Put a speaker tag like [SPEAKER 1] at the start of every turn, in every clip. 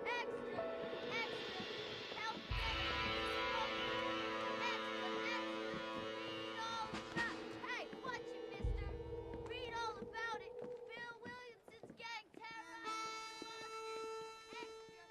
[SPEAKER 1] Extra! Extra! Help Extra! Extra! Read all about it! Hey, watch it, mister! Read all about it! Bill Williamson's gang terrorized Boston! Extra!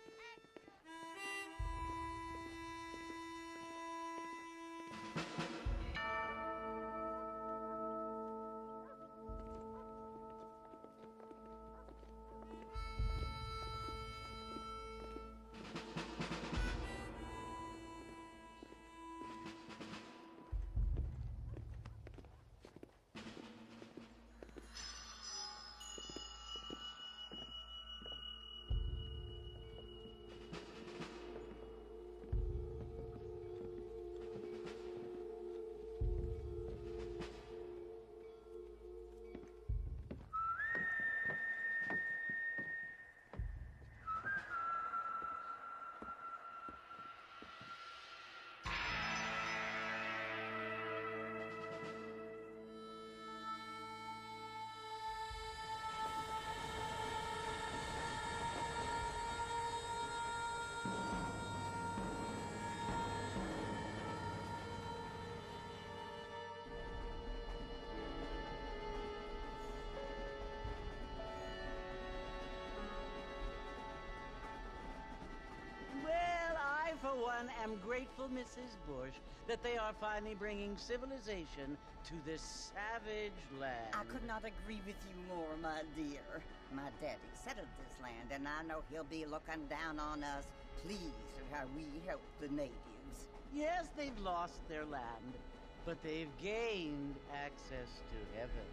[SPEAKER 2] Well, I, for one, am grateful, Mrs. Bush, that they are finally bringing civilization to this savage land.
[SPEAKER 3] I could not agree with you more, my dear. My daddy settled this land, and I know he'll be looking down on us, pleased at how we help the natives.
[SPEAKER 2] Yes, they've lost their land, but they've gained access to heaven.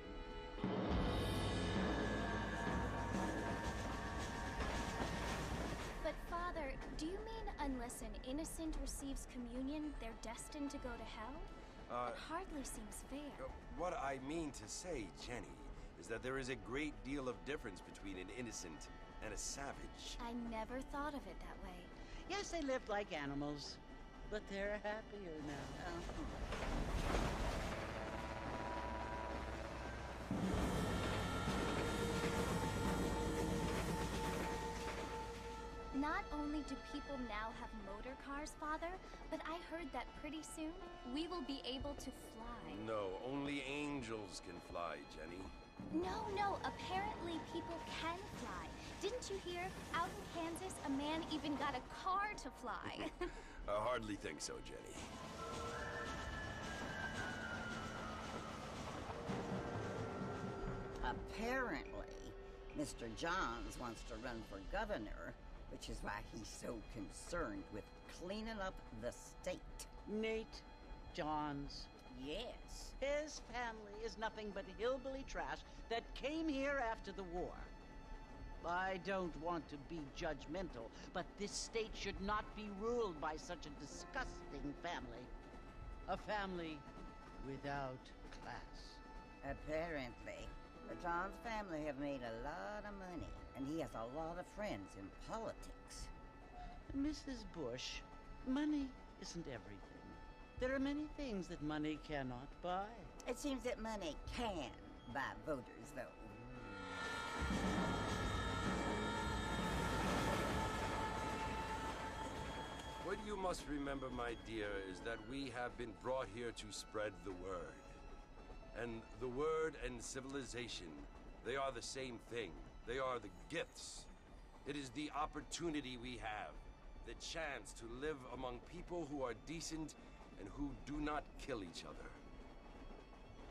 [SPEAKER 4] But Father, do you mean unless an innocent receives communion, they're destined to go to hell? That hardly seems fair.
[SPEAKER 5] What I mean to say, Jenny, is that there is a great deal of difference between an innocent and a savage.
[SPEAKER 4] I never thought of it that way.
[SPEAKER 2] Yes, they lived like animals, but they're happier now.
[SPEAKER 4] Not only do people now have motor cars, Father, but I heard that pretty soon we will be able to fly.
[SPEAKER 5] No, only angels can fly, Jenny.
[SPEAKER 4] No, apparently people can fly. Didn't you hear? Out in Kansas, a man even got a car to fly.
[SPEAKER 5] I hardly think so, Jenny.
[SPEAKER 3] Apparently, Mr. Johns wants to run for governor, which is why he's so concerned with cleaning up the state.
[SPEAKER 2] Nate Johns.
[SPEAKER 3] Yes.
[SPEAKER 2] His family is nothing but hillbilly trash that came here after the war. I don't want to be judgmental, but this state should not be ruled by such a disgusting family. A family without class.
[SPEAKER 3] Apparently. The Johns family have made a lot of money, and he has a lot of friends in politics.
[SPEAKER 2] Mrs. Bush, money isn't everything. There are many things that money cannot buy.
[SPEAKER 3] It seems that money can buy voters, though.
[SPEAKER 5] What you must remember, my dear, is that we have been brought here to spread the word. And the word and civilization, they are the same thing. They are the gifts. It is the opportunity we have, the chance to live among people who are decent and who do not kill each other,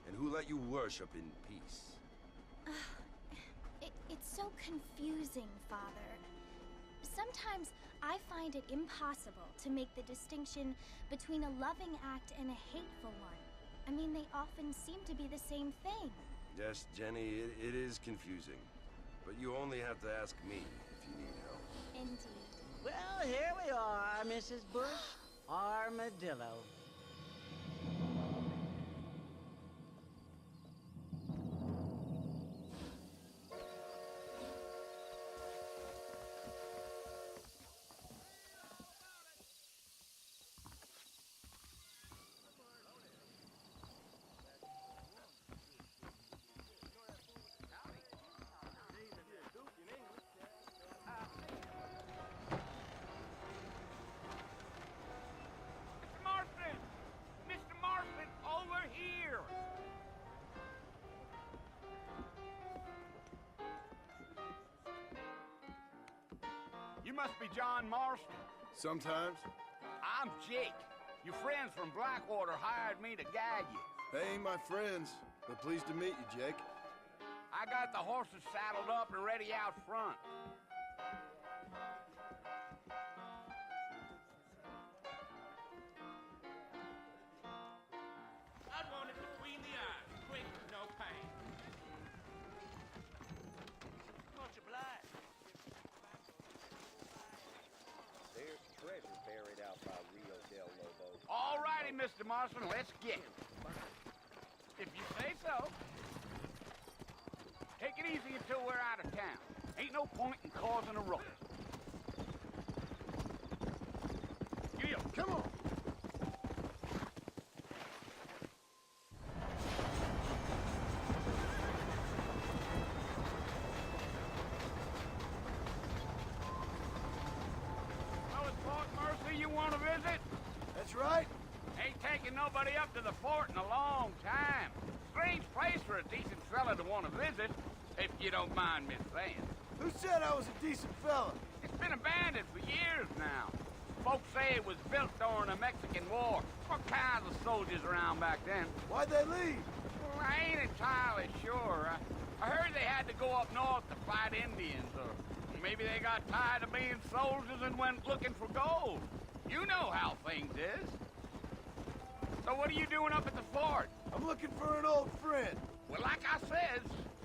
[SPEAKER 5] and who let you worship in peace.
[SPEAKER 4] It's so confusing, Father. Sometimes I find it impossible to make the distinction between a loving act and a hateful one. I mean, they often seem to be the same thing.
[SPEAKER 5] Yes, Jenny, it is confusing. But you only have to ask me if you need help.
[SPEAKER 4] Indeed.
[SPEAKER 2] Well, here we are, Mrs. Bush. Armadillo.
[SPEAKER 6] must be John Marston.
[SPEAKER 7] Sometimes.
[SPEAKER 6] I'm Jake. Your friends from Blackwater hired me to guide you.
[SPEAKER 7] They ain't my friends, but pleased to meet you, Jake.
[SPEAKER 6] I got the horses saddled up and ready out front.
[SPEAKER 8] I'd want it between the eyes. Quick, no pain. Much obliged.
[SPEAKER 9] There's treasure buried out by Rio del Lobo.
[SPEAKER 6] All righty, Mr. Marston, let's get it. If you say so. Take it easy until we're out of town. Ain't no point in causing a ruckus. Giddy up.
[SPEAKER 7] Come on!
[SPEAKER 6] So it's Fort Mercy you want to visit?
[SPEAKER 7] That's right.
[SPEAKER 6] Ain't taking nobody up to the fort in a long time. Strange place for a decent fella to want to visit, if you don't mind me saying.
[SPEAKER 7] Who said I was a decent fella?
[SPEAKER 6] It's been abandoned for years now. Folks say it was built during the Mexican War. What kinds of soldiers around back then?
[SPEAKER 7] Why'd they leave?
[SPEAKER 6] Well, I ain't entirely sure. I heard they had to go up north to fight Indians, or maybe they got tired of being soldiers and went looking for gold. You know how things is. So what are you doing up at the fort?
[SPEAKER 7] I'm looking for an old friend.
[SPEAKER 6] Well, like I says,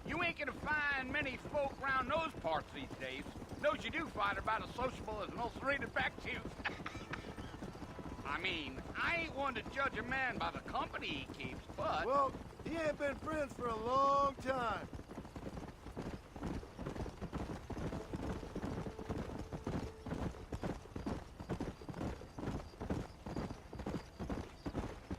[SPEAKER 6] you ain't gonna find many folk around those parts these days. Those you do find are about as sociable as most rated back to you. I mean, I ain't one to judge a man by the company he keeps, but...
[SPEAKER 7] Well, he ain't been friends for a long time.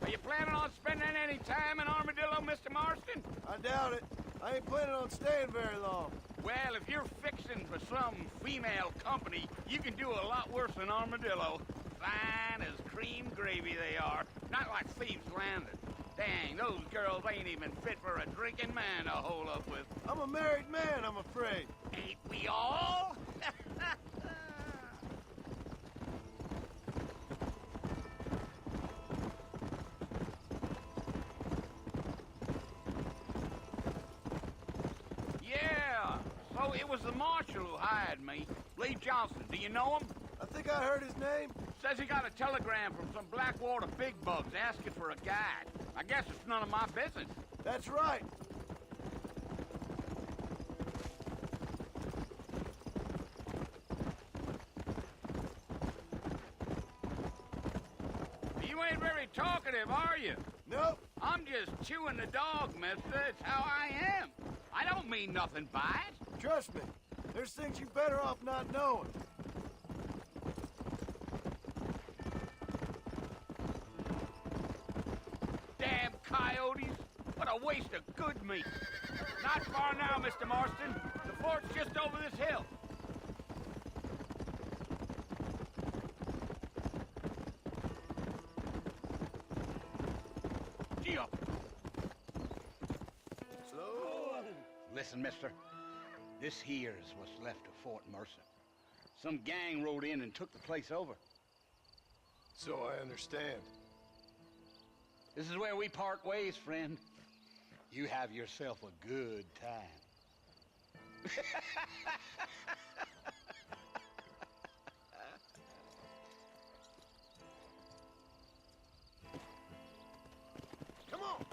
[SPEAKER 6] Are you planning on spending any time in Armadillo, Mr. Marston?
[SPEAKER 7] I doubt it. I ain't planning on staying very long.
[SPEAKER 6] Well, if you're fixing for some female company, you can do a lot worse than Armadillo. Fine as cream gravy they are. Not like Thieves Landing. Dang, those girls ain't even fit for a drinking man to hole up with.
[SPEAKER 7] I'm a married man, I'm afraid.
[SPEAKER 6] Ain't we all? Yeah, so it was the marshal who hired me. Lee Johnson, do you know him?
[SPEAKER 7] I think I heard his name.
[SPEAKER 6] Says he got a telegram from some Blackwater big bugs asking for a guide. I guess it's none of my business.
[SPEAKER 7] That's right.
[SPEAKER 6] You ain't very talkative, are you?
[SPEAKER 7] Nope.
[SPEAKER 6] I'm just chewing the dog, mister. It's how I am. I don't mean nothing by it.
[SPEAKER 7] Trust me. There's things you better off not knowing.
[SPEAKER 6] Damn coyotes. What a waste of good meat. Not far now, Mr. Marston. The fort's just over this hill. Gee up.
[SPEAKER 7] Slow.
[SPEAKER 6] Listen, mister. This here's what's left of Fort Mercer. Some gang rode in and took the place over.
[SPEAKER 7] So I understand.
[SPEAKER 6] This is where we part ways, friend. You have yourself a good time.
[SPEAKER 7] Come on.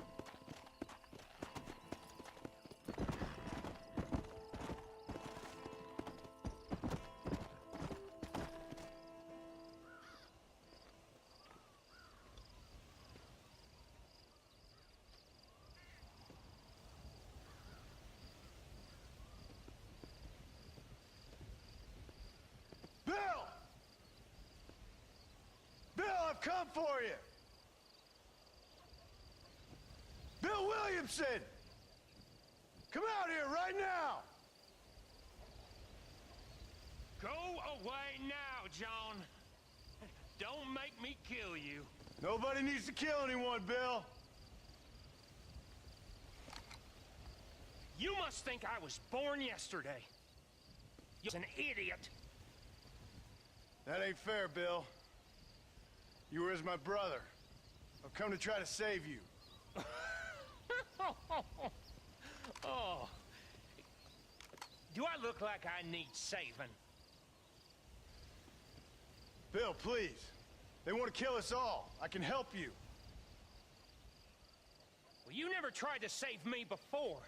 [SPEAKER 7] Bill! Bill, I've come for you! Bill Williamson! Come out here right now!
[SPEAKER 8] Go away now, John. Don't make me kill you.
[SPEAKER 7] Nobody needs to kill anyone, Bill.
[SPEAKER 8] You must think I was born yesterday. You're an idiot.
[SPEAKER 7] That ain't fair, Bill. You were as my brother. I've come to try to save you.
[SPEAKER 8] Oh. Do I look like I need saving?
[SPEAKER 7] Bill, please. They want to kill us all. I can help you.
[SPEAKER 8] Well, you never tried to save me before.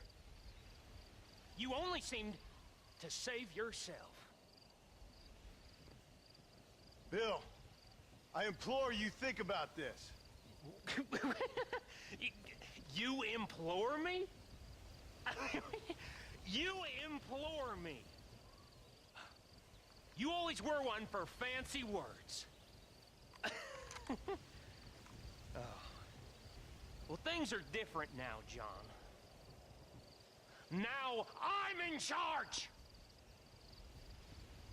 [SPEAKER 8] You only seemed to save yourself.
[SPEAKER 7] Bill, I implore you think about this.
[SPEAKER 8] You implore me? You implore me. You always were one for fancy words. Oh. Well, things are different now, John. Now I'm in charge!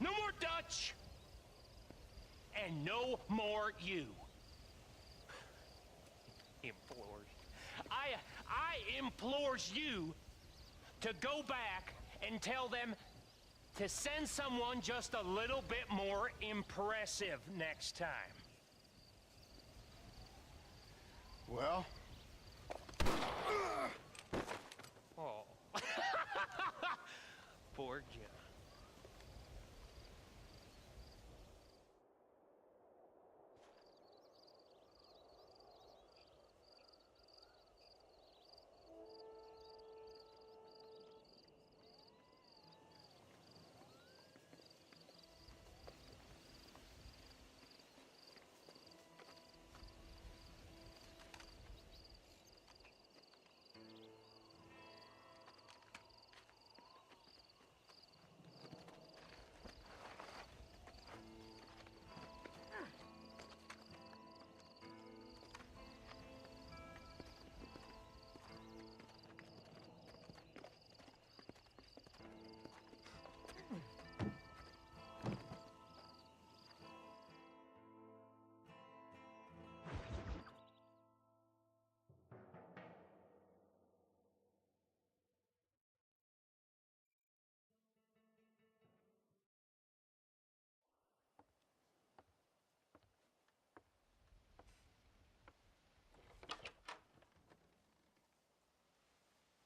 [SPEAKER 8] No more Dutch! And no more you. Implores. I implores you to go back and tell them to send someone just a little bit more impressive next time.
[SPEAKER 7] Well?
[SPEAKER 8] Oh. Poor John.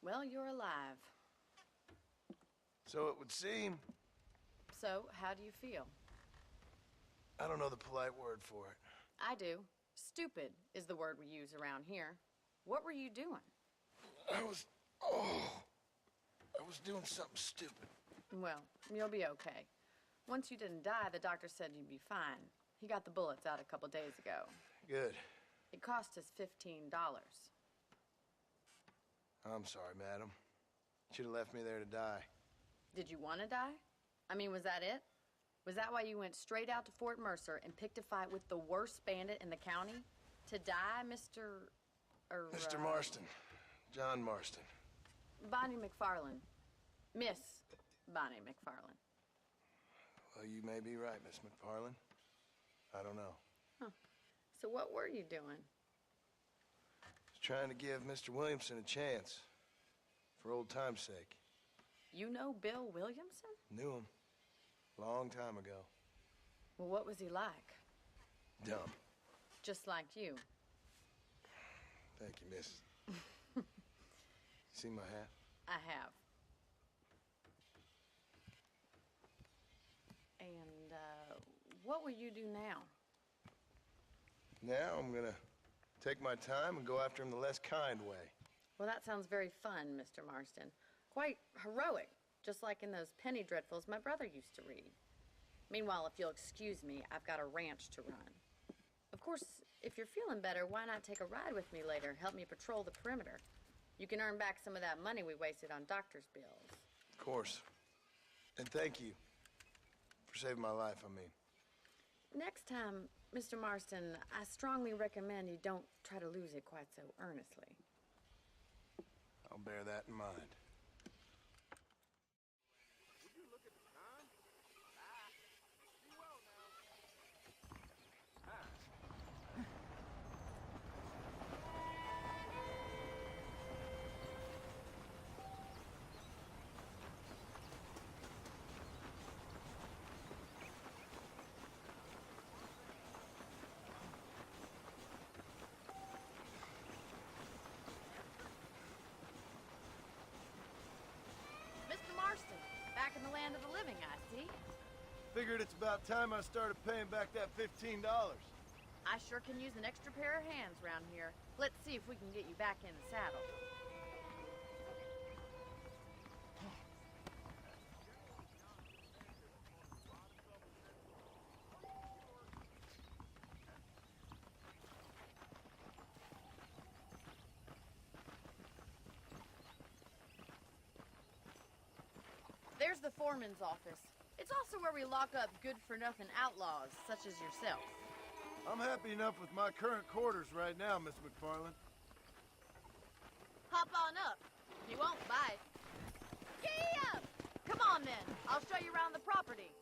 [SPEAKER 10] Well, you're alive.
[SPEAKER 7] So it would seem.
[SPEAKER 10] So, how do you feel?
[SPEAKER 7] I don't know the polite word for it.
[SPEAKER 10] I do. Stupid is the word we use around here. What were you doing?
[SPEAKER 7] I was doing something stupid.
[SPEAKER 10] Well, you'll be okay. Once you didn't die, the doctor said you'd be fine. He got the bullets out a couple days ago.
[SPEAKER 7] Good.
[SPEAKER 10] It cost us $15.
[SPEAKER 7] I'm sorry, madam. Should have left me there to die.
[SPEAKER 10] Did you want to die? I mean, was that it? Was that why you went straight out to Fort Mercer and picked a fight with the worst bandit in the county? To die, Mr.
[SPEAKER 7] Mr. Marston. John Marston.
[SPEAKER 10] Bonnie McFarland. Miss Bonnie McFarland.
[SPEAKER 7] Well, you may be right, Miss McFarland. I don't know.
[SPEAKER 10] Huh. So what were you doing?
[SPEAKER 7] Just trying to give Mr. Williamson a chance. For old time's sake.
[SPEAKER 10] You know Bill Williamson?
[SPEAKER 7] Knew him. Long time ago.
[SPEAKER 10] Well, what was he like?
[SPEAKER 7] Dumb.
[SPEAKER 10] Just like you.
[SPEAKER 7] Thank you, miss. See my hat?
[SPEAKER 10] I have. And, what will you do now?
[SPEAKER 7] Now I'm gonna take my time and go after him the less kind way.
[SPEAKER 10] Well, that sounds very fun, Mr. Marston. Quite heroic, just like in those penny dreadfuls my brother used to read. Meanwhile, if you'll excuse me, I've got a ranch to run. Of course, if you're feeling better, why not take a ride with me later? Help me patrol the perimeter. You can earn back some of that money we wasted on doctor's bills.
[SPEAKER 7] Of course. And thank you for saving my life, I mean.
[SPEAKER 10] Next time, Mr. Marston, I strongly recommend you don't try to lose it quite so earnestly.
[SPEAKER 7] I'll bear that in mind.
[SPEAKER 10] in the land of the living, I see.
[SPEAKER 7] Figured it's about time I started paying back that $15.
[SPEAKER 10] I sure can use an extra pair of hands around here. Let's see if we can get you back in the saddle. There's the foreman's office. It's also where we lock up good-for-nothing outlaws, such as yourself.
[SPEAKER 7] I'm happy enough with my current quarters right now, Miss McFarland.
[SPEAKER 10] Hop on up. You won't bite. Giddy up! Come on, then. I'll show you around the property.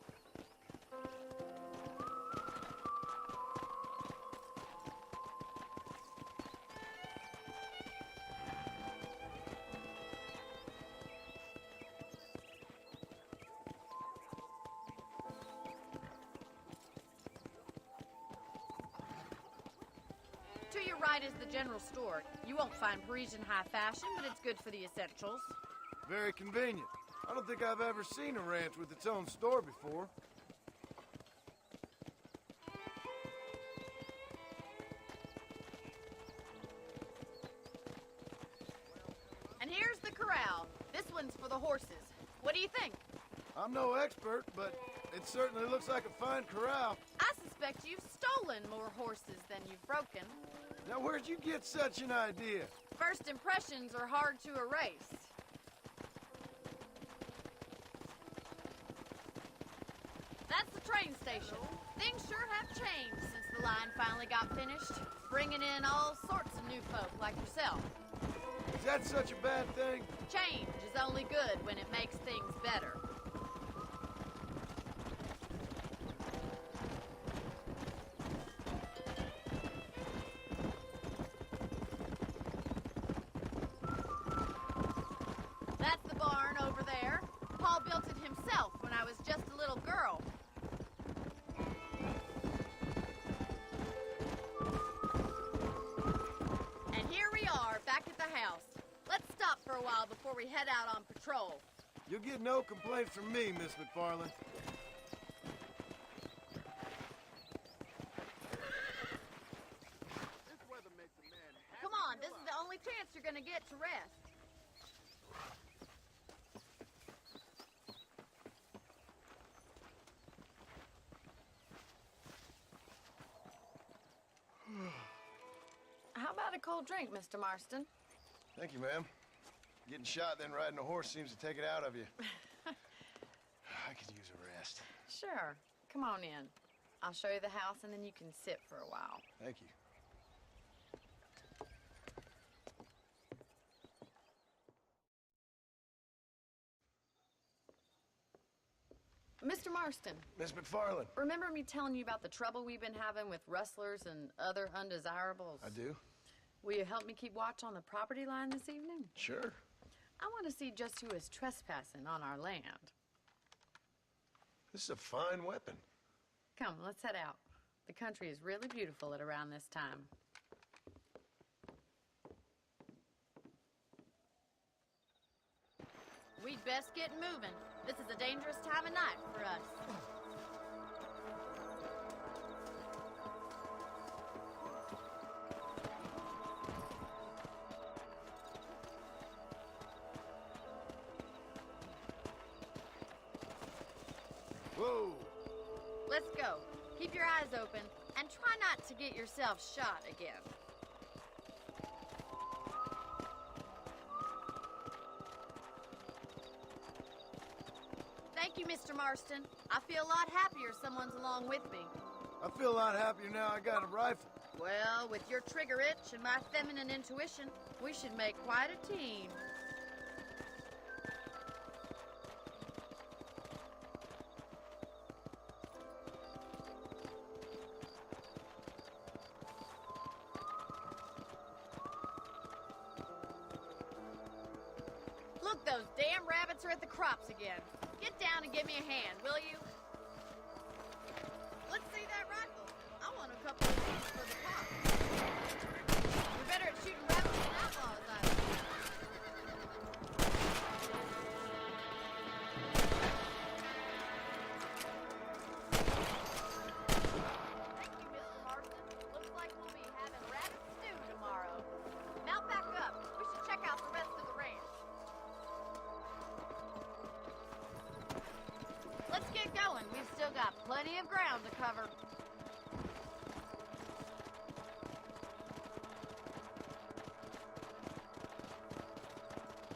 [SPEAKER 10] To your right is the general store. You won't find Parisian high fashion, but it's good for the essentials.
[SPEAKER 7] Very convenient. I don't think I've ever seen a ranch with its own store before.
[SPEAKER 10] And here's the corral. This one's for the horses. What do you think?
[SPEAKER 7] I'm no expert, but it certainly looks like a fine corral.
[SPEAKER 10] I suspect you've stolen more horses than you've broken.
[SPEAKER 7] Now, where'd you get such an idea?
[SPEAKER 10] First impressions are hard to erase. That's the train station. Things sure have changed since the line finally got finished, bringing in all sorts of new folk like yourself.
[SPEAKER 7] Is that such a bad thing?
[SPEAKER 10] Change is only good when it makes things better. That's the barn over there. Paul built it himself when I was just a little girl. And here we are, back at the house. Let's stop for a while before we head out on patrol.
[SPEAKER 7] You'll get no complaint from me, Miss McFarland.
[SPEAKER 10] Come on, this is the only chance you're gonna get to rest. How about a cold drink, Mr. Marston?
[SPEAKER 7] Thank you, ma'am. Getting shot, then riding a horse seems to take it out of you. I could use a rest.
[SPEAKER 10] Sure. Come on in. I'll show you the house, and then you can sit for a while.
[SPEAKER 7] Thank you.
[SPEAKER 10] Mr. Marston,
[SPEAKER 7] Miss McFarland.
[SPEAKER 10] remember me telling you about the trouble we've been having with rustlers and other undesirables?
[SPEAKER 7] I do?
[SPEAKER 10] Will you help me keep watch on the property line this evening?
[SPEAKER 7] Sure.
[SPEAKER 10] I want to see just who is trespassing on our land.
[SPEAKER 7] This is a fine weapon.
[SPEAKER 10] Come, let's head out. The country is really beautiful at around this time. We'd best get moving. This is a dangerous time of night for us.
[SPEAKER 7] Whoa!
[SPEAKER 10] Let's go. Keep your eyes open and try not to get yourself shot again. Thank you, Mr. Marston. I feel a lot happier someone's along with me.
[SPEAKER 7] I feel a lot happier now I got a rifle.
[SPEAKER 10] Well, with your trigger itch and my feminine intuition, we should make quite a team. Look, those damn rabbits are at the crops again. Get down and give me a hand, will you? Let's see that rifle. I want a couple of these for the pot. You're better at shooting rabbits than outlaws, I think.
[SPEAKER 1] plenty of ground to cover.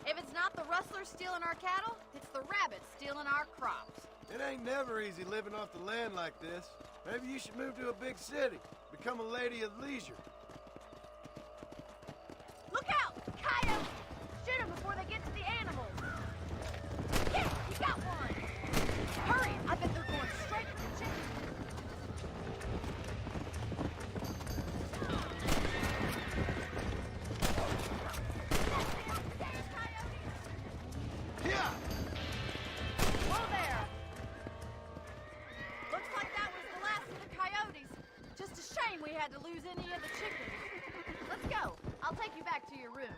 [SPEAKER 1] If it's not the rustlers stealing our cattle, it's the rabbits stealing our crops.
[SPEAKER 7] It ain't never easy living off the land like this. Maybe you should move to a big city. Become a lady of leisure.
[SPEAKER 1] Look out! Coyotes! Shoot them before they get to the animals. Yeah, you got one! Hurry! I bet they're going straight for the chicken.
[SPEAKER 7] Yeah!
[SPEAKER 1] Whoa there! Looks like that was the last of the coyotes. Just a shame we had to lose any of the chickens. Let's go. I'll take you back to your room.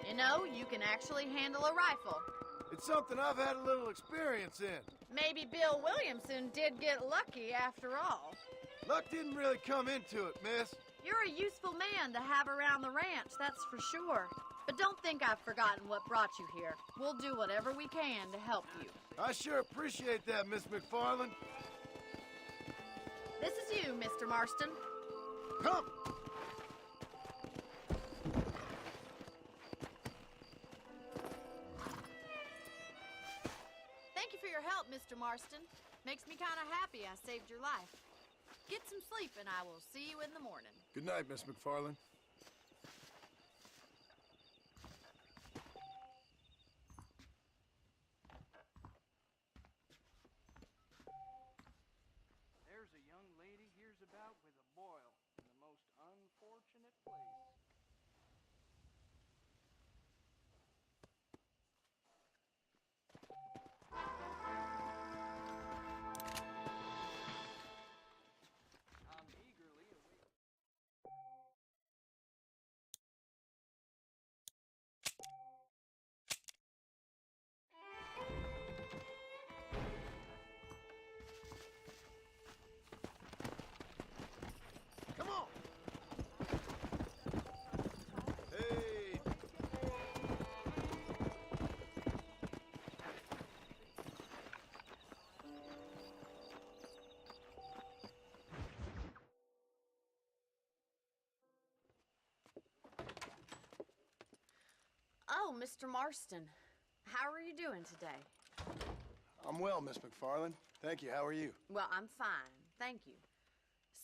[SPEAKER 1] You know, you can actually handle a rifle.
[SPEAKER 7] It's something I've had a little experience in.
[SPEAKER 1] Maybe Bill Williamson did get lucky after all.
[SPEAKER 7] Luck didn't really come into it, miss.
[SPEAKER 1] You're a useful man to have around the ranch, that's for sure. But don't think I've forgotten what brought you here. We'll do whatever we can to help you.
[SPEAKER 7] I sure appreciate that, Miss McFarland.
[SPEAKER 1] This is you, Mr. Marston.
[SPEAKER 7] Come!
[SPEAKER 1] Thank you for your help, Mr. Marston. Makes me kind of happy I saved your life. Get some sleep and I will see you in the morning.
[SPEAKER 7] Good night, Miss McFarland.
[SPEAKER 11] There's a young lady hears about with a boil in the most unfortunate place. I'm eagerly awaiting.
[SPEAKER 7] Come on! Hey!
[SPEAKER 10] Oh, Mr. Marston. How are you doing today?
[SPEAKER 7] I'm well, Miss McFarland. Thank you. How are you?
[SPEAKER 10] Well, I'm fine. Thank you.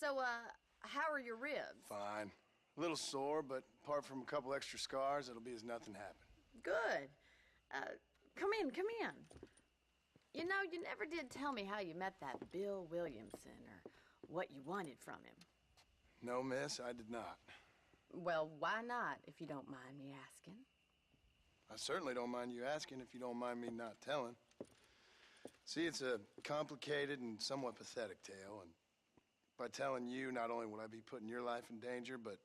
[SPEAKER 10] So, how are your ribs?
[SPEAKER 7] Fine. A little sore, but apart from a couple extra scars, it'll be as nothing happened.
[SPEAKER 10] Good. Come in, come in. You know, you never did tell me how you met that Bill Williamson or what you wanted from him.
[SPEAKER 7] No, miss, I did not.
[SPEAKER 10] Well, why not, if you don't mind me asking?
[SPEAKER 7] I certainly don't mind you asking if you don't mind me not telling. See, it's a complicated and somewhat pathetic tale, and by telling you, not only would I be putting your life in danger, but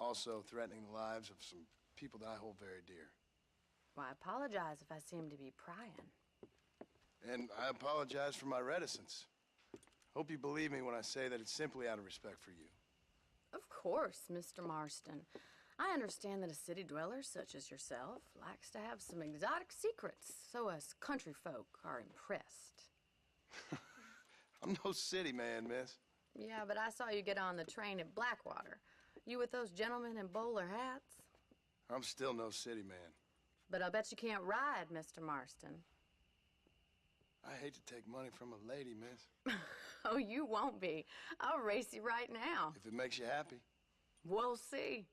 [SPEAKER 7] also threatening the lives of some people that I hold very dear.
[SPEAKER 10] Well, I apologize if I seem to be prying.
[SPEAKER 7] And I apologize for my reticence. Hope you believe me when I say that it's simply out of respect for you.
[SPEAKER 10] Of course, Mr. Marston. I understand that a city dweller such as yourself likes to have some exotic secrets, so us country folk are impressed.
[SPEAKER 7] I'm no city man, miss.
[SPEAKER 10] Yeah, but I saw you get on the train at Blackwater. You with those gentlemen in bowler hats?
[SPEAKER 7] I'm still no city man.
[SPEAKER 10] But I bet you can't ride, Mr. Marston.
[SPEAKER 7] I hate to take money from a lady, miss.
[SPEAKER 10] Oh, you won't be. I'll race you right now.
[SPEAKER 7] If it makes you happy.
[SPEAKER 10] We'll see.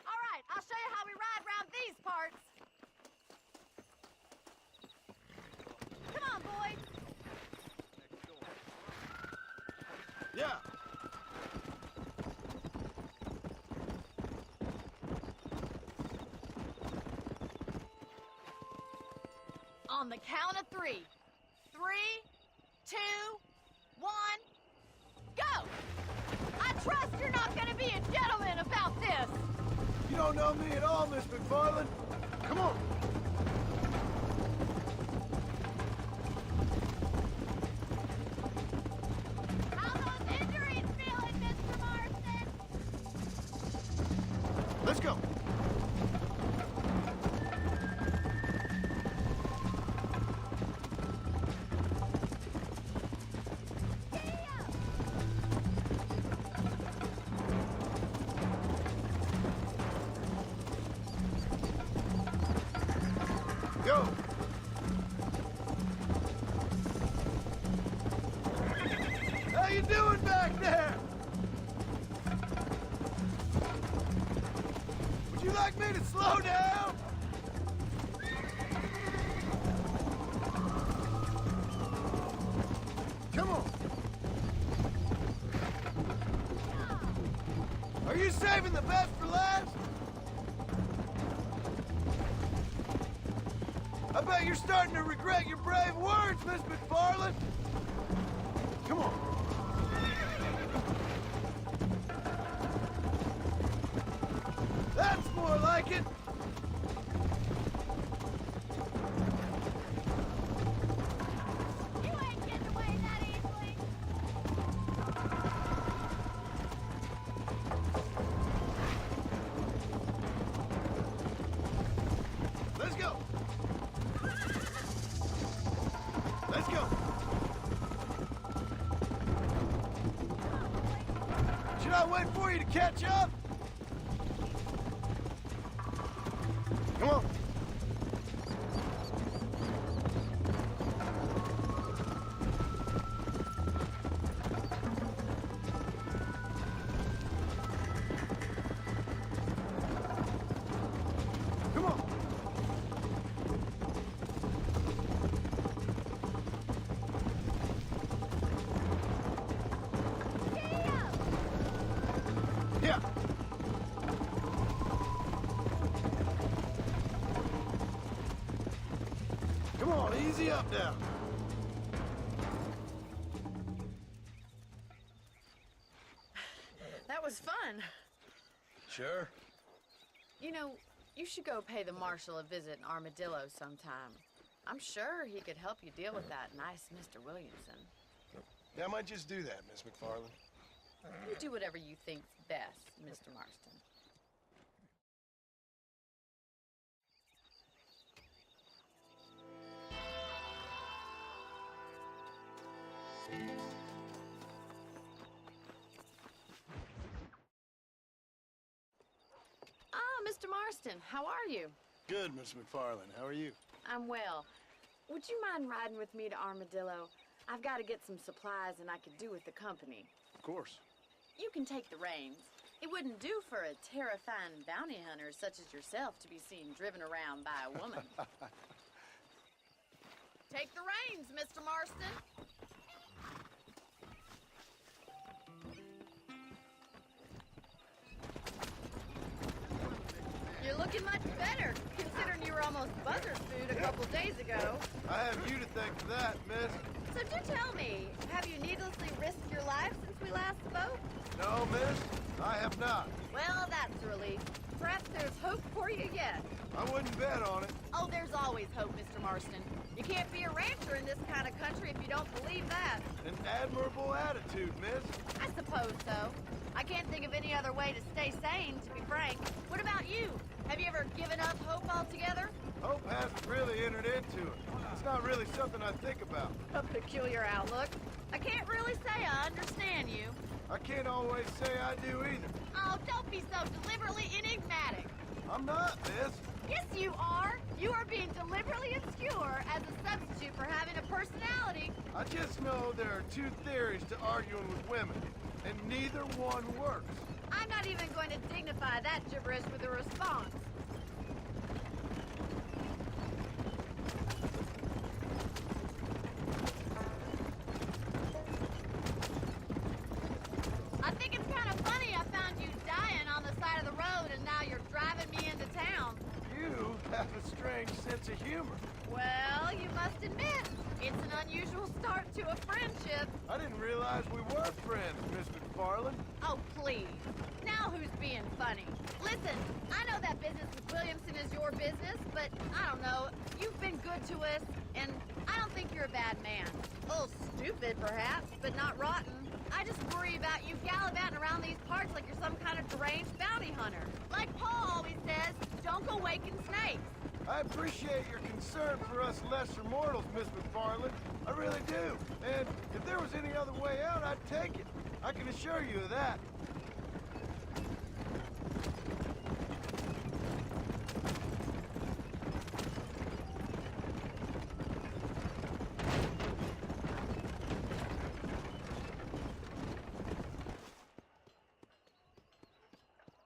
[SPEAKER 1] All right, I'll show you how we ride around these parts. Come on, boys.
[SPEAKER 7] Yeah.
[SPEAKER 1] On the count of 3. 3, 2, 1, go! I trust you're not gonna be a gentleman about this.
[SPEAKER 7] You don't know me at all, Miss McFarland. Come on.
[SPEAKER 1] How
[SPEAKER 7] Let's go. Go. How you doing back there? Would you like me to slow down? Come on. Are you saving the best for last? I bet you're starting to regret your brave words, Miss McFarland. Come on. That's more like it.
[SPEAKER 1] You ain't getting away that easily.
[SPEAKER 7] Let's go. Let's go. Should I wait for you to catch up? Come on. Come on. Yeah. Come on, easy up now.
[SPEAKER 10] That was fun.
[SPEAKER 7] Sure.
[SPEAKER 10] You know, you should go pay the marshal a visit in Armadillo sometime. I'm sure he could help you deal with that nice Mr. Williamson.
[SPEAKER 7] Yeah, I might just do that, Miss McFarland.
[SPEAKER 10] You do whatever you think's best, Mr. Marston. Ah, Mr. Marston, how are you?
[SPEAKER 7] Good, Miss McFarland. How are you?
[SPEAKER 10] I'm well. Would you mind riding with me to Armadillo? I've got to get some supplies and I could do with the company.
[SPEAKER 7] Of course.
[SPEAKER 10] You can take the reins. It wouldn't do for a terrifying bounty hunter such as yourself to be seen driven around by a woman. Take the reins, Mr. Marston. You're looking much better, considering you were almost buzzard food a couple days ago.
[SPEAKER 7] I have you to thank for that, miss.
[SPEAKER 10] So do tell me, have you needlessly risked your life since we last spoke?
[SPEAKER 7] No, miss, I have not.
[SPEAKER 10] Well, that's a relief. Perhaps there's hope for you yet.
[SPEAKER 7] I wouldn't bet on it.
[SPEAKER 10] Oh, there's always hope, Mr. Marston. You can't be a rancher in this kind of country if you don't believe that.
[SPEAKER 7] An admirable attitude, miss.
[SPEAKER 10] I suppose so. I can't think of any other way to stay sane, to be frank. What about you? Have you ever given up hope altogether?
[SPEAKER 7] Hope hasn't really entered into it. It's not really something I think about.
[SPEAKER 10] A peculiar outlook. I can't really say I understand you.
[SPEAKER 7] I can't always say I do either.
[SPEAKER 10] Oh, don't be so deliberately enigmatic.
[SPEAKER 7] I'm not, miss.
[SPEAKER 10] Yes, you are. You are being deliberately obscure as a substitute for having a personality.
[SPEAKER 7] I just know there are two theories to arguing with women, and neither one works.
[SPEAKER 10] I'm not even going to dignify that gibberish with a response. I think it's kind of funny I found you dying on the side of the road and now you're driving me into town.
[SPEAKER 7] You have a strange sense of humor.
[SPEAKER 10] Well, you must admit, it's an unusual start to a friendship.
[SPEAKER 7] I didn't realize we were friends, Miss McFarland.
[SPEAKER 10] Oh, please. Now who's being funny? Listen, I know that business with Williamson is your business, but I don't know. You've been good to us, and I don't think you're a bad man. A little stupid, perhaps, but not rotten. I just worry about you gallivanting around these parts like you're some kind of deranged bounty hunter. Like Paul always says, don't go waking snakes.
[SPEAKER 7] I appreciate your concern for us lesser mortals, Miss McFarland. I really do. And if there was any other way out, I'd take it. I can assure you of that.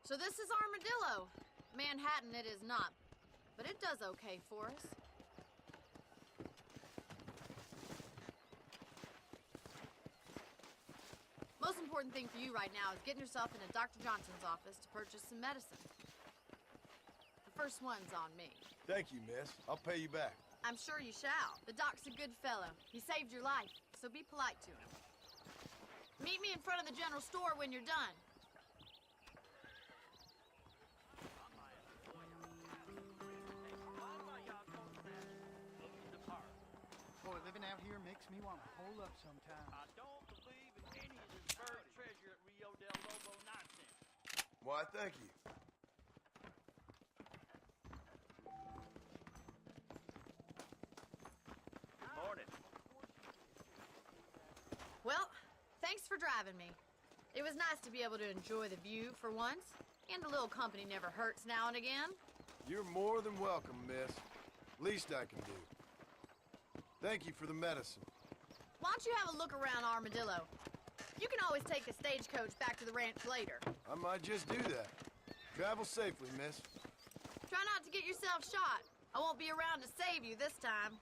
[SPEAKER 10] So this is Armadillo. Manhattan it is not, but it does okay for us. Most important thing for you right now is getting yourself into Dr. Johnson's office to purchase some medicine. The first one's on me.
[SPEAKER 7] Thank you, miss. I'll pay you back.
[SPEAKER 10] I'm sure you shall. The doc's a good fellow. He saved your life, so be polite to him. Meet me in front of the general store when you're done.
[SPEAKER 11] Boy, living out here makes me want to hole up sometimes.
[SPEAKER 6] I don't believe in any of this buried treasure at Rio del Lobo nonsense.
[SPEAKER 7] Why, thank you.
[SPEAKER 6] Good morning.
[SPEAKER 10] Well, thanks for driving me. It was nice to be able to enjoy the view for once, and a little company never hurts now and again.
[SPEAKER 7] You're more than welcome, miss. Least I can do. Thank you for the medicine.
[SPEAKER 10] Why don't you have a look around Armadillo? You can always take the stagecoach back to the ranch later.
[SPEAKER 7] I might just do that. Travel safely, miss.
[SPEAKER 10] Try not to get yourself shot. I won't be around to save you this time.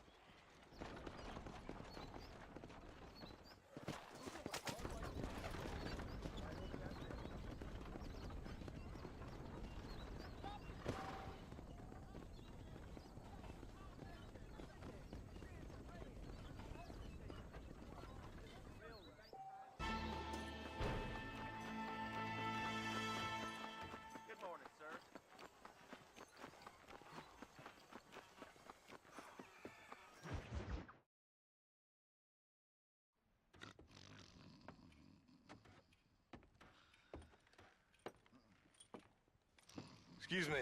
[SPEAKER 6] Good morning, sir.
[SPEAKER 7] Excuse me.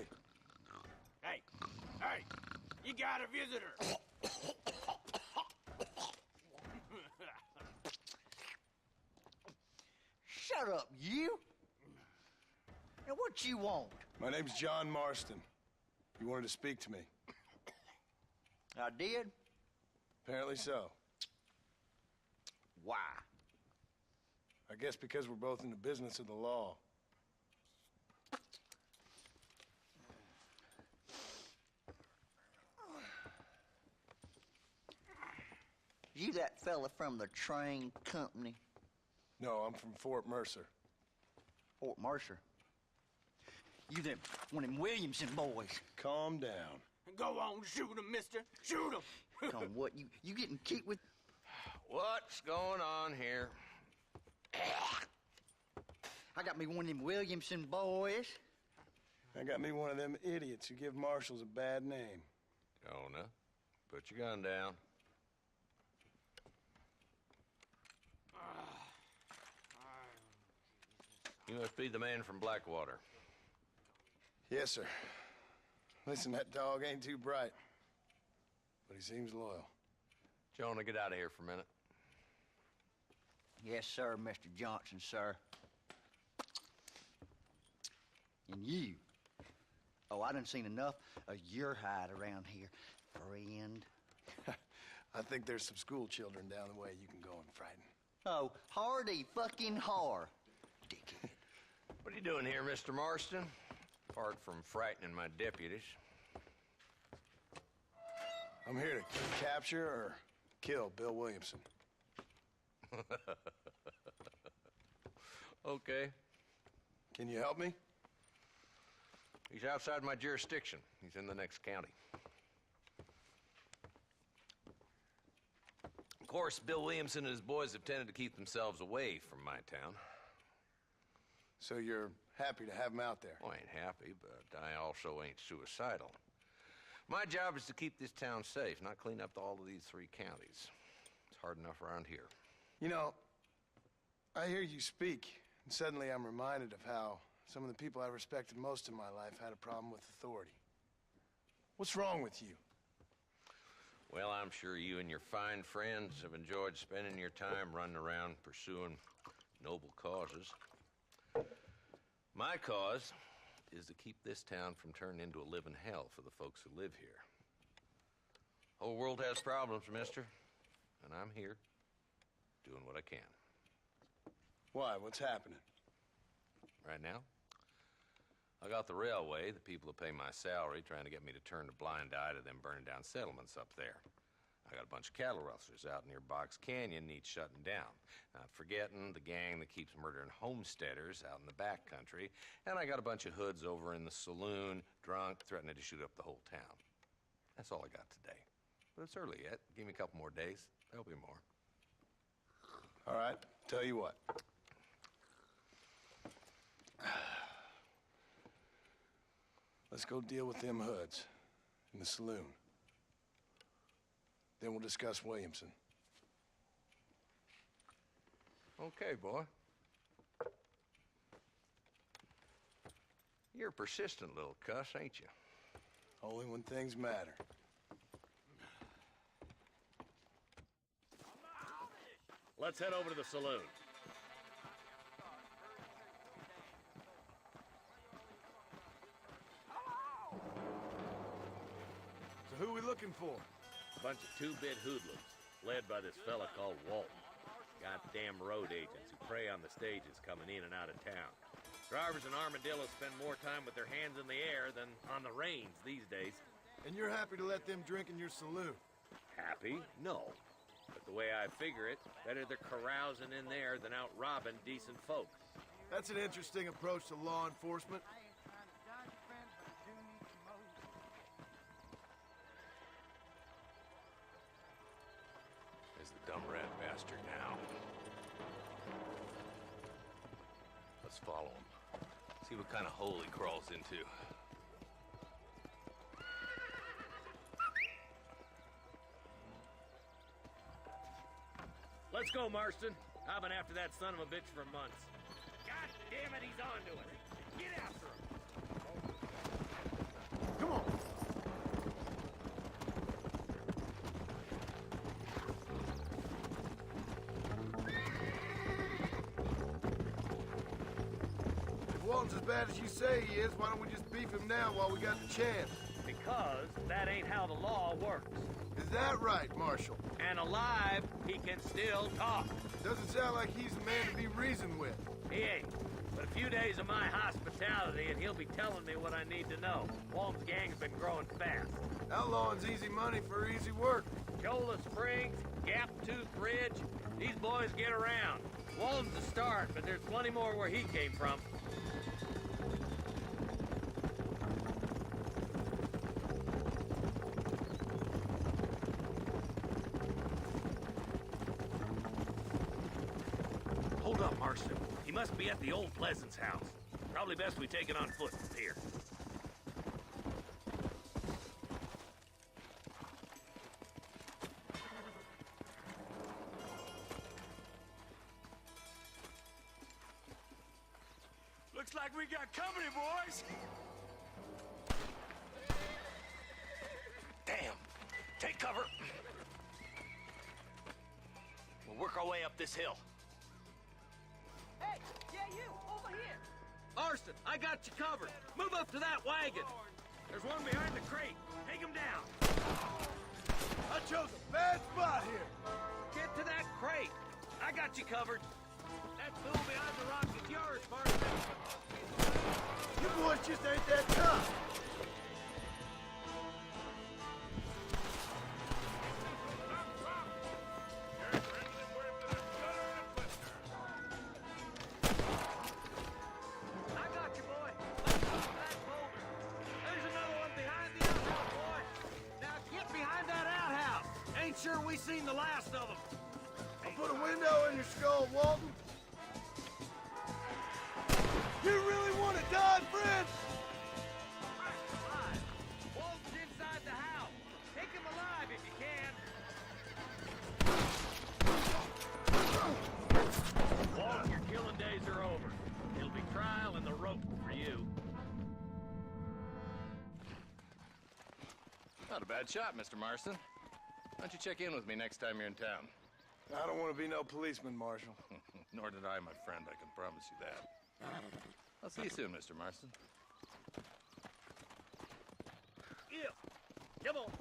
[SPEAKER 6] Hey, hey, you got a visitor.
[SPEAKER 12] Shut up, you! Now, what you want?
[SPEAKER 7] My name's John Marston. You wanted to speak to me.
[SPEAKER 12] I did?
[SPEAKER 7] Apparently so.
[SPEAKER 12] Why?
[SPEAKER 7] I guess because we're both in the business of the law.
[SPEAKER 12] You that fella from the train company?
[SPEAKER 7] No, I'm from Fort Mercer.
[SPEAKER 12] Fort Mercer? You them one of them Williamson boys?
[SPEAKER 7] Calm down.
[SPEAKER 6] Go on, shoot him, mister. Shoot him.
[SPEAKER 12] Come on, what? You getting kicked with?
[SPEAKER 13] What's going on here?
[SPEAKER 12] I got me one of them Williamson boys.
[SPEAKER 7] I got me one of them idiots who give marshals a bad name.
[SPEAKER 13] Jonah, put your gun down. You must be the man from Blackwater.
[SPEAKER 7] Yes, sir. Listen, that dog ain't too bright, but he seems loyal.
[SPEAKER 13] Jonah, get out of here for a minute.
[SPEAKER 12] Yes, sir, Mr. Johnson, sir. And you. Oh, I done seen enough of your hide around here, friend.
[SPEAKER 7] I think there's some school children down the way you can go and frighten.
[SPEAKER 12] Oh, hardy fucking har. Dickhead.
[SPEAKER 13] What are you doing here, Mr. Marston? Apart from frightening my deputies.
[SPEAKER 7] I'm here to capture or kill Bill Williamson.
[SPEAKER 13] Okay.
[SPEAKER 7] Can you help me?
[SPEAKER 13] He's outside my jurisdiction. He's in the next county. Of course, Bill Williamson and his boys have tended to keep themselves away from my town.
[SPEAKER 7] So you're happy to have him out there?
[SPEAKER 13] Well, I ain't happy, but I also ain't suicidal. My job is to keep this town safe, not clean up all of these 3 counties. It's hard enough around here.
[SPEAKER 7] You know, I hear you speak, and suddenly I'm reminded of how some of the people I respected most in my life had a problem with authority. What's wrong with you?
[SPEAKER 13] Well, I'm sure you and your fine friends have enjoyed spending your time running around pursuing noble causes. My cause is to keep this town from turning into a living hell for the folks who live here. Whole world has problems, mister, and I'm here doing what I can.
[SPEAKER 7] Why? What's happening?
[SPEAKER 13] Right now, I got the railway, the people who pay my salary, trying to get me to turn a blind eye to them burning down settlements up there. I got a bunch of cattle rustlers out near Box Canyon needs shutting down. Not forgetting the gang that keeps murdering homesteaders out in the back country. And I got a bunch of hoods over in the saloon, drunk, threatening to shoot up the whole town. That's all I got today. But it's early yet. Give me a couple more days. There'll be more.
[SPEAKER 7] All right, tell you what. Let's go deal with them hoods in the saloon. Then we'll discuss Williamson.
[SPEAKER 13] Okay, boy. You're a persistent little cuss, ain't you?
[SPEAKER 7] Only when things matter.
[SPEAKER 14] Let's head over to the saloon.
[SPEAKER 7] So who are we looking for?
[SPEAKER 14] Bunch of two-bit hoodlums, led by this fella called Walton. Goddamn road agents who prey on the stages coming in and out of town. Drivers in Armadillo spend more time with their hands in the air than on the reins these days.
[SPEAKER 7] And you're happy to let them drink in your saloon?
[SPEAKER 14] Happy? No. But the way I figure it, better they're carousing in there than out robbing decent folk.
[SPEAKER 7] That's an interesting approach to law enforcement.
[SPEAKER 13] There's the dumb rat bastard now. Let's follow him. See what kind of hole he crawls into.
[SPEAKER 14] Let's go, Marston. I've been after that son of a bitch for months. God damn it, he's on to us. Get after him.
[SPEAKER 7] Come on. If Walton's as bad as you say he is, why don't we just beef him now while we got the chance?
[SPEAKER 14] Because that ain't how the law works.
[SPEAKER 7] Is that right, Marshal?
[SPEAKER 14] And alive, he can still talk.
[SPEAKER 7] Doesn't sound like he's a man to be reasoned with.
[SPEAKER 14] He ain't. But a few days of my hospitality and he'll be telling me what I need to know. Walton's gang's been growing fast.
[SPEAKER 7] Outlawing's easy money for easy work.
[SPEAKER 14] Cholla Springs, Gap Tooth Ridge, these boys get around. Walton's the start, but there's plenty more where he came from. Hold up, Marston. He must be at the old Pleasance house. Probably best we take it on foot from here.
[SPEAKER 6] Looks like we got company, boys.
[SPEAKER 14] Damn! Take cover! We'll work our way up this hill.
[SPEAKER 11] Hey, yeah, you, over here.
[SPEAKER 14] Marston, I got you covered. Move up to that wagon. There's one behind the crate. Take him down.
[SPEAKER 7] I chose a bad spot here.
[SPEAKER 14] Get to that crate. I got you covered. That fool behind the rock is yours, Marston.
[SPEAKER 7] You boys just ain't that tough.
[SPEAKER 14] Sure we seen the last of them.
[SPEAKER 7] I'll put a window in your skull, Walton. You really want to die, friend?
[SPEAKER 14] Alive. Walton's inside the house. Take him alive if you can. Walton
[SPEAKER 15] Not a bad shot, Mr. Marston. Why don't you check in with me next time you're in town?
[SPEAKER 7] I don't want to be no policeman, Marshal.
[SPEAKER 15] Nor did I, my friend. I can promise you that. I'll see you soon, Mr. Marston.
[SPEAKER 14] Yeah. Come on.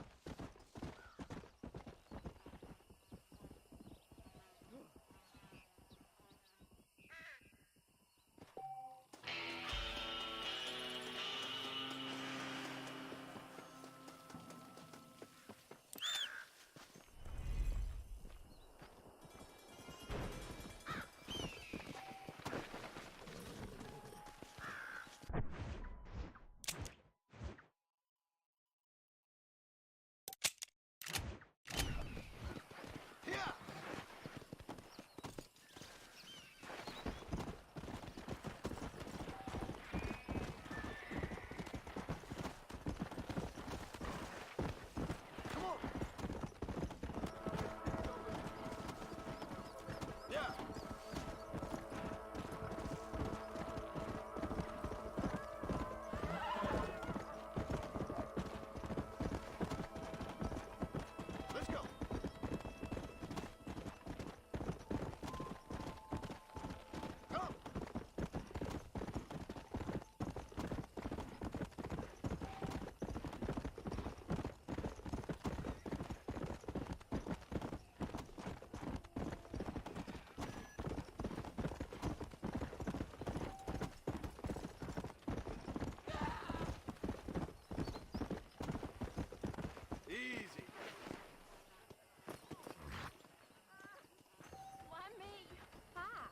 [SPEAKER 7] Easy.
[SPEAKER 1] Why me? Hi.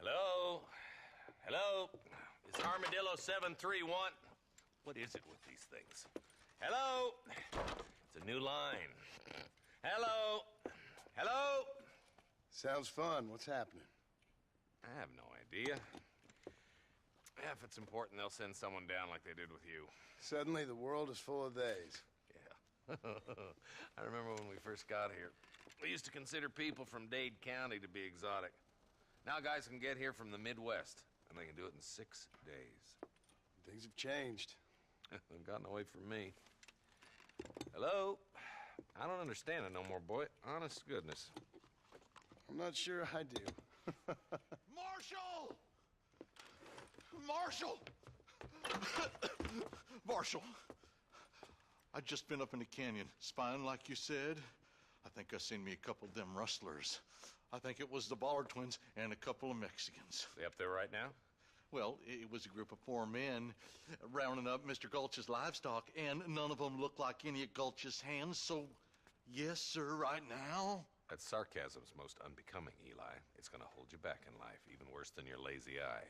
[SPEAKER 13] Hello? Hello? Is Armadillo 731? What is it with these things? Hello? It's a new line. Hello? Hello?
[SPEAKER 7] Sounds fun. What's happening?
[SPEAKER 13] I have no idea. If it's important, they'll send someone down like they did with you.
[SPEAKER 7] Suddenly, the world is full of theys.
[SPEAKER 13] Yeah. I remember when we first got here. We used to consider people from Dade County to be exotic. Now guys can get here from the Midwest, and they can do it in 6 days.
[SPEAKER 7] Things have changed.
[SPEAKER 13] They've gotten away from me. Hello? I don't understand it no more, boy. Honest to goodness.
[SPEAKER 7] I'm not sure I do.
[SPEAKER 16] Marshal! Marshal! Marshal! I just been up in the canyon, spying like you said. I think I seen me a couple of them rustlers. I think it was the Ballard twins and a couple of Mexicans.
[SPEAKER 13] They up there right now?
[SPEAKER 16] Well, it was a group of 4 men rounding up Mr. Gulch's livestock, and none of them looked like any of Gulch's hands, so yes, sir, right now.
[SPEAKER 13] That sarcasm's most unbecoming, Eli. It's gonna hold you back in life, even worse than your lazy eye.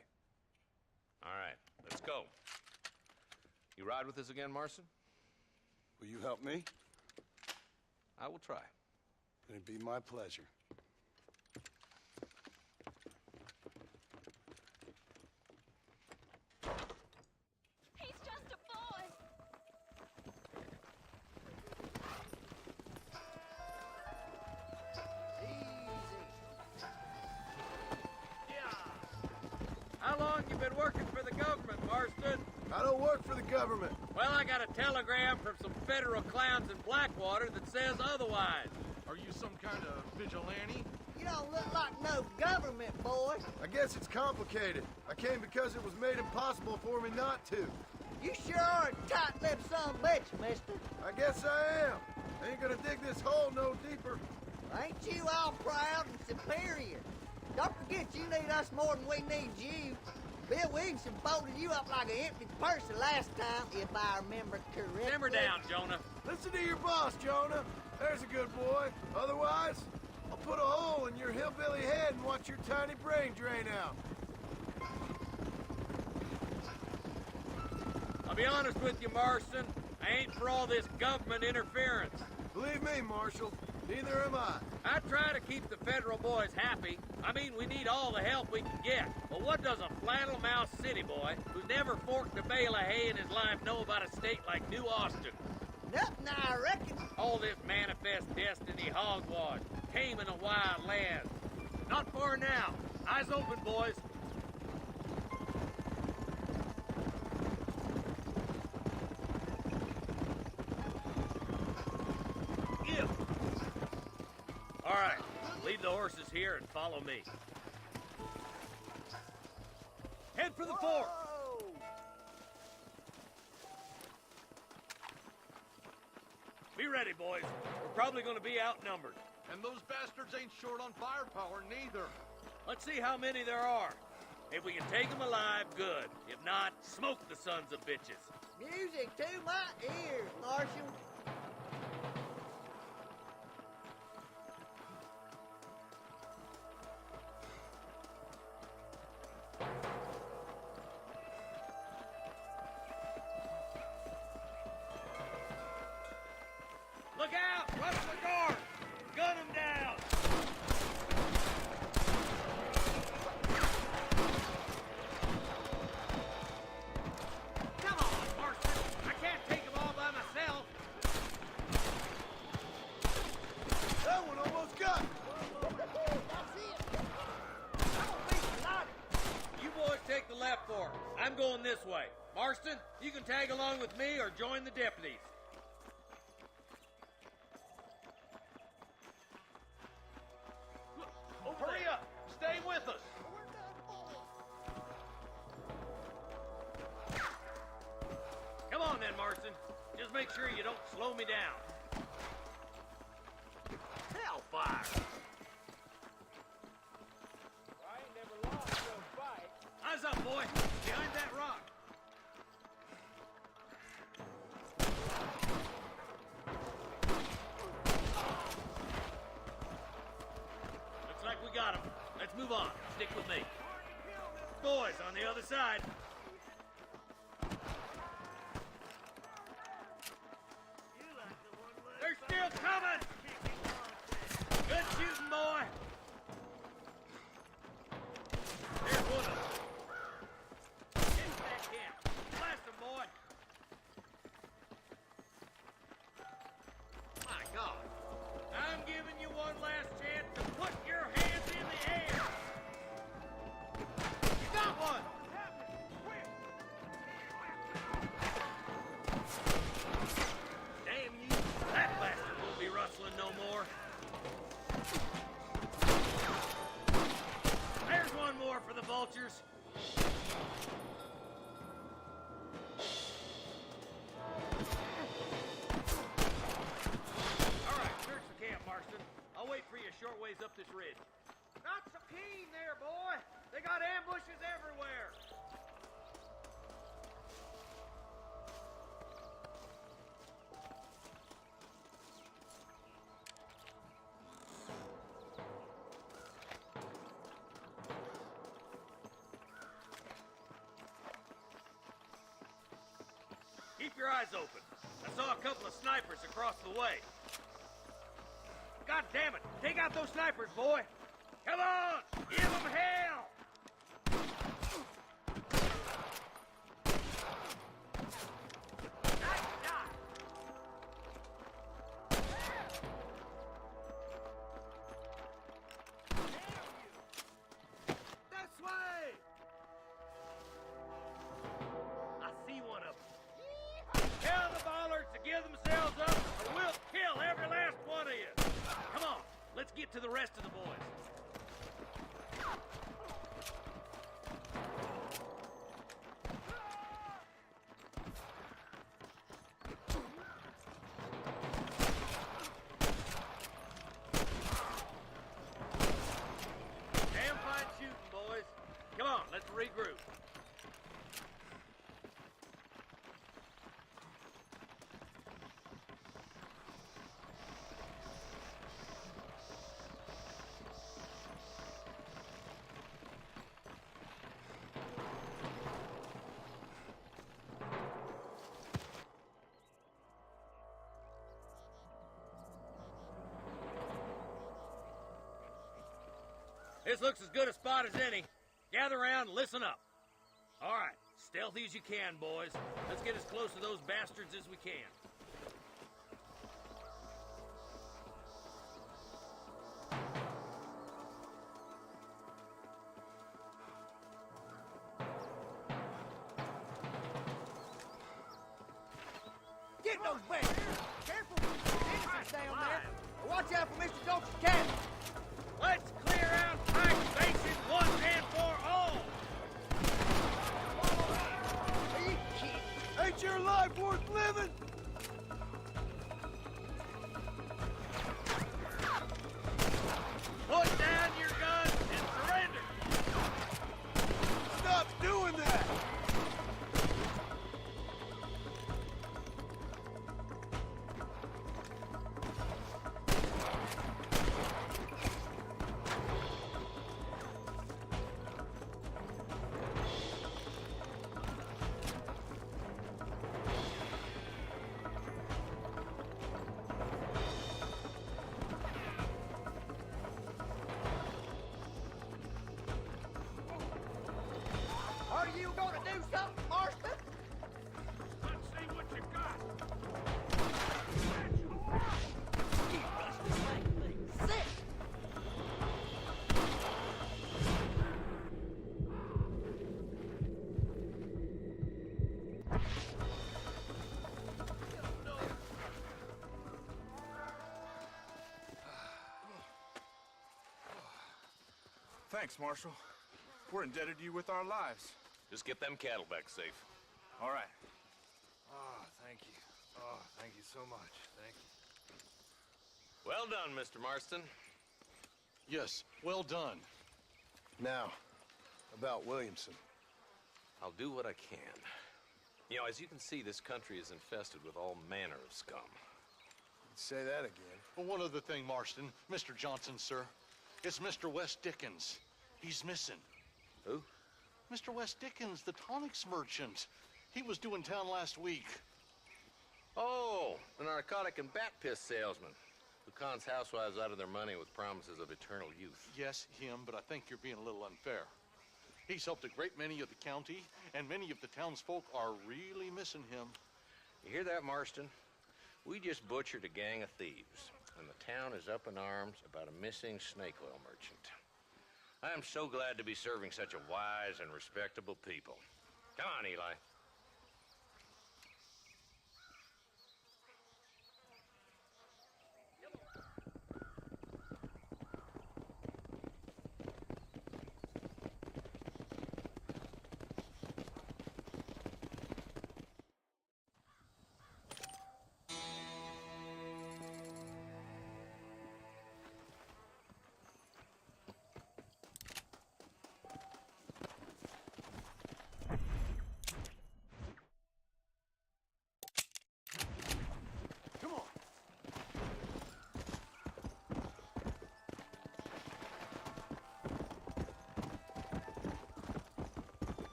[SPEAKER 13] All right, let's go. You ride with us again, Marston?
[SPEAKER 7] Will you help me?
[SPEAKER 13] I will try.
[SPEAKER 7] It'd be my pleasure.
[SPEAKER 1] He's just a boy.
[SPEAKER 11] How long you been working for the government, Marston?
[SPEAKER 7] I don't work for the government.
[SPEAKER 11] Well, I got a telegram from some federal clowns in Blackwater that says otherwise.
[SPEAKER 16] Are you some kind of vigilante?
[SPEAKER 3] You don't look like no government, boy.
[SPEAKER 7] I guess it's complicated. I came because it was made impossible for me not to.
[SPEAKER 3] You sure are a tight-lipped son of a bitch, mister.
[SPEAKER 7] I guess I am. I ain't gonna dig this hole no deeper.
[SPEAKER 3] Ain't you all proud and superior? Don't forget you need us more than we need you. Bill Williamson folded you up like an empty purse the last time, if I remember correctly.
[SPEAKER 11] Simmer down, Jonah.
[SPEAKER 7] Listen to your boss, Jonah. There's a good boy. Otherwise, I'll put a hole in your hillbilly head and watch your tiny brain drain out.
[SPEAKER 11] I'll be honest with you, Marston. I ain't for all this government interference.
[SPEAKER 7] Believe me, Marshal, neither am I.
[SPEAKER 11] I try to keep the federal boys happy. I mean, we need all the help we can get. But what does a flannel-mouthed city boy who's never forked a bale of hay in his life know about a state like New Austin?
[SPEAKER 3] Nothing, I reckon.
[SPEAKER 11] All this manifest destiny hogwash, taming of wild lands. Not far now. Eyes open, boys. All right, leave the horses here and follow me. Head for the fort. Be ready, boys. We're probably going to be outnumbered.
[SPEAKER 16] And those bastards ain't short on firepower, neither.
[SPEAKER 11] Let's see how many there are. If we can take them alive, good. If not, smoke the sons of bitches.
[SPEAKER 3] Music to my ears, Marshal.
[SPEAKER 11] Look out! Rush the guard! Gun them down! Come on, Marston! I can't take them all by myself!
[SPEAKER 7] That one almost got me.
[SPEAKER 11] You boys take the left fork. I'm going this way. Marston, you can tag along with me or join the deputies.
[SPEAKER 16] Hurry up! Stay with us!
[SPEAKER 11] Come on then, Marston. Just make sure you don't slow me down. Hellfire!
[SPEAKER 9] I ain't never lost a fight.
[SPEAKER 11] Eyes up, boy. Behind that rock. Looks like we got him. Let's move on. Stick with me. Boys on the other side. They're still coming! Good shooting, boy! There's one of them. Get that camp. Blast him, boy! My God. I'm giving you one last chance to put your hands in the air! You got one! Damn you! That bastard won't be rustling no more. There's one more for the vultures. All right, search the camp, Marston. I'll wait for you a short ways up this ridge. Not so keen there, boy. They got ambushes everywhere. Keep your eyes open. I saw a couple of snipers across the way. God damn it! Take out those snipers, boy! Come on! Give them hell! Nice shot! This way! I see one of them. Tell the bollards to give themselves up, or we'll kill every last one of you. Come on, let's get to the rest of the boys. Damn fine shooting, boys. Come on, let's regroup. This looks as good a spot as any. Gather around and listen up. All right, stealthy as you can, boys. Let's get as close to those bastards as we can.
[SPEAKER 3] Get those bastards! Careful! Innocents down there! Watch out for Mr. Jones's cabin.
[SPEAKER 11] Let's clear out Pike Basin once and for all!
[SPEAKER 3] Are you kidding?
[SPEAKER 7] Ain't your life worth living?
[SPEAKER 11] Put down your guns and surrender!
[SPEAKER 7] Stop doing that!
[SPEAKER 3] Are you gonna do something, Marston?
[SPEAKER 11] Let's see what you got.
[SPEAKER 3] Sick!
[SPEAKER 17] Thanks, Marshal. We're indebted to you with our lives.
[SPEAKER 13] Just get them cattle back safe.
[SPEAKER 17] All right. Oh, thank you. Oh, thank you so much. Thank you.
[SPEAKER 13] Well done, Mr. Marston.
[SPEAKER 16] Yes, well done.
[SPEAKER 7] Now, about Williamson.
[SPEAKER 13] I'll do what I can. You know, as you can see, this country is infested with all manner of scum.
[SPEAKER 7] Say that again.
[SPEAKER 16] Well, one other thing, Marston. Mr. Johnson, sir. It's Mr. Wes Dickens. He's missing.
[SPEAKER 13] Who?
[SPEAKER 16] Mr. Wes Dickens, the tonics merchant. He was due in town last week.
[SPEAKER 13] Oh, the narcotic and bat piss salesman who cons housewives out of their money with promises of eternal youth.
[SPEAKER 16] Yes, him, but I think you're being a little unfair. He's helped a great many of the county, and many of the townsfolk are really missing him.
[SPEAKER 13] You hear that, Marston? We just butchered a gang of thieves, and the town is up in arms about a missing snake oil merchant. I am so glad to be serving such a wise and respectable people. Come on, Eli.